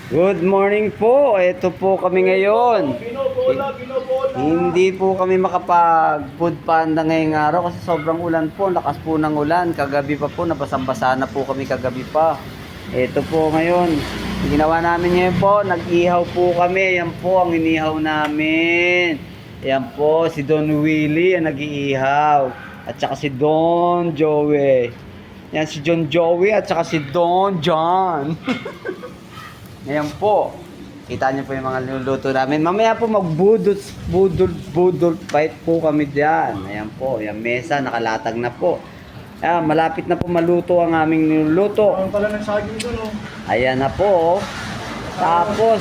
Good morning po. Ito po kami ngayon. Hindi po kami makapag-food panda ngayong araw kasi sobrang ulan po. Lakas po ng ulan. Kagabi pa po, nabasang-basa na po kami kagabi pa. Ito po ngayon. Ginawa namin ngayon po, nag-ihaw po kami. Yan po ang inihaw namin. Yan po, si Don Willie ang nag-iihaw. At saka si Don Joey. Yan si John Joey at saka si Don John. Ngayon po, kita niyo po yung mga niluluto namin. Mamaya po budol fight po kami diyan. Ayan po, yung mesa nakalatag na po. Ayan, malapit na po maluto ang aming niluluto. Ang pala ng saging doon, oh. Ayan na po. Tapos,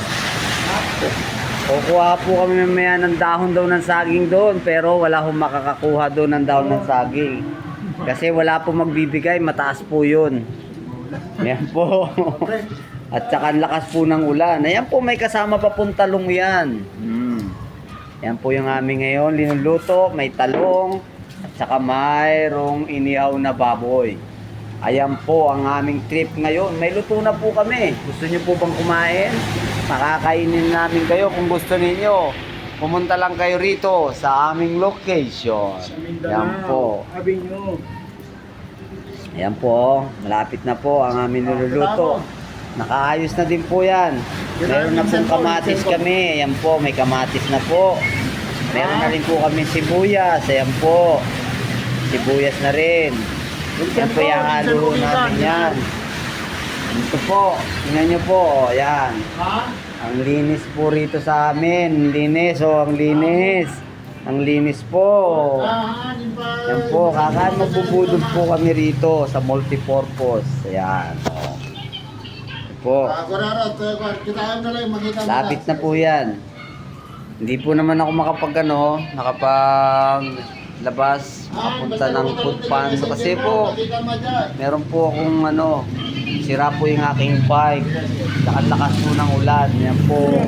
kukuha po kami mamaya ng dahon daw ng saging doon. Pero wala hong makakakuha doon ng dahon ng saging. Kasi wala po magbibigay, mataas po yun. Ayan po. At saka ang lakas po ng ulan. Ayan po, may kasama pa pong talong yan. Ayan po yung aming ngayon linuluto. May talong. At saka mayroong inihaw na baboy. Ayan po ang aming trip ngayon. May luto na po kami. Gusto niyo po bang kumain? Makakainin namin kayo kung gusto niyo. Pumunta lang kayo rito sa aming location. Ayan po. Avenue. Ayan po. Malapit na po ang aming niluluto. Nakaayos na din po yan. Meron na pong kamatis kami. Ayan po, may kamatis na po. Meron na rin po kami sibuyas. Ayan po. Sibuyas na rin. Ayan po, ihahalo natin yan. Ito po, tingnan nyo po. Ayan. Ang linis po rito sa amin. Linis, ang linis. Ang linis po. Ayan po, kakaan magbubudod po kami rito sa multipurpose. Ayan. Po. Lapit na po yan. Hindi po naman ako nakapaglabas, makapunta ng food panda kasi po meron po akong sira po yung aking bike. Lakas po ng ulan. Yan po.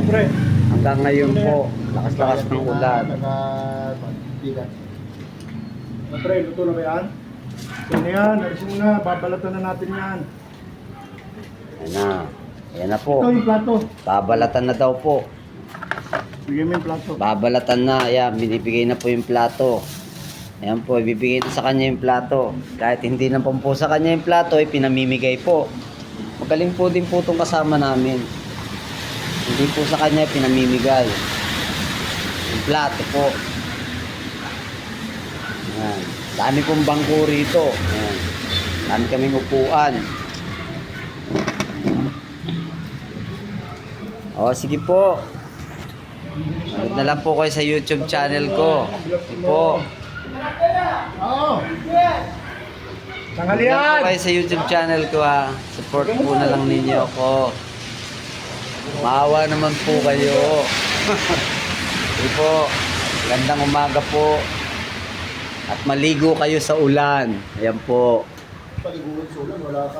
Hanggang ngayon po, lakas ng ulan. Pre, luto na ba yan? Yan na yan, alisin mo na, babalatan na natin yan. Ayan na. Ayan na po. Ito yung plato. Babalatan na daw po. Bigyan mo yung plato. Babalatan na. Ayan, binibigay na po yung plato. Ayan po, ibibigay na sa kanya yung plato. Kahit hindi na po sa kanya yung plato, pinamimigay po. Magaling po din po itong kasama namin. Hindi po sa kanya pinamimigay. Yung plato po. Ayan. Dami pong bangko rito. Ayan. Dami kaming upuan. O, sige po. Manood na lang po kayo sa YouTube channel ko. Sige po. Oo. Manood Tanghalian! lang po kayo sa YouTube channel ko ha. Support po na lang ninyo ako. Maawa naman po kayo. Sige po. Gandang umaga po. At maligo kayo sa ulan. Ayan po. Paliguan sa ulan, wala ka.